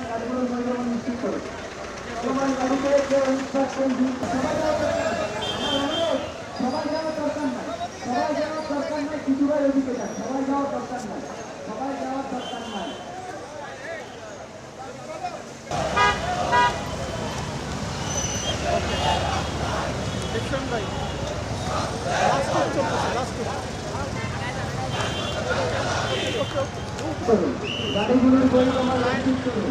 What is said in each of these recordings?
গাড়িগুলোর পরিবহন নিশ্চিত করে সবাই গাড়িতে কেউ ইনস্ট্রাকশন দিন সবাই যাওয়ার দরকার নাই, সবাই যাওয়ার দরকার নাই, কিছু ভাই ওদিকে যান, সবাই যাওয়ার দরকার নাই, সবাই যাওয়ার দরকার নাই। গাড়িগুলোর পরিক্রমা নিশ্চিত করুন।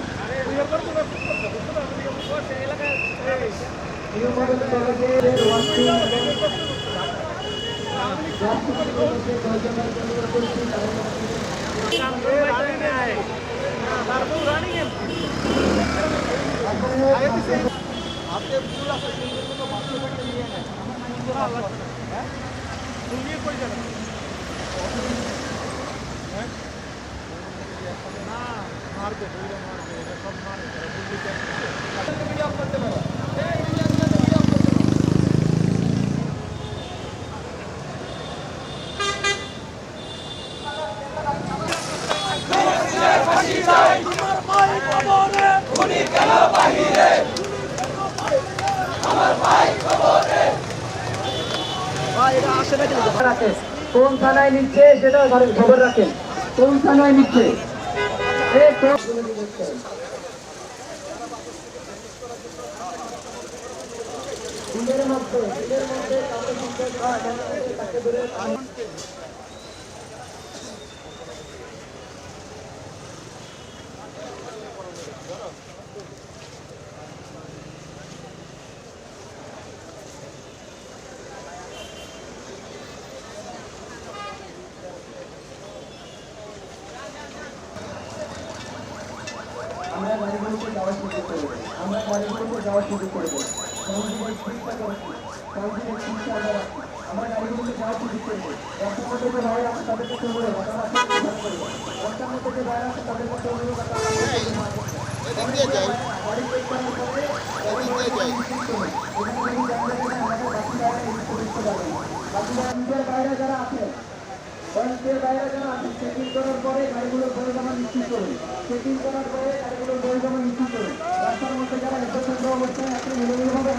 কোন থানায় নিচ্ছে সেটা খবর রাখেন, কোন থানায় নিচ্ছে। আমরা গাড়িগুলোকে যাওয়ার সুযোগ করবো, আমরা গাড়িগুলোকে যাওয়ার সুযোগ করবো, আমরা গাড়িগুলোকে যাওয়ার সুযোগ করবো। রাস্তার মধ্যে যে বাইরে আছে তাদের কাছে অনুরোধ, রাস্তার মধ্যে যে বাইরে আছে তাদের কাছে অনুরোধ নিজের বাইরে যারা আছে, ব্যাংকের বাইরে যারা আছে, চেকিং করার পরে গাড়িগুলোর পরিচালনা নিশ্চিত করুন, চেকিং করার পরে গাড়িগুলোর পরিচালনা নিশ্চিত করুন। রাস্তার মধ্যে যারা অবস্থায় আছে নিরবিভাবে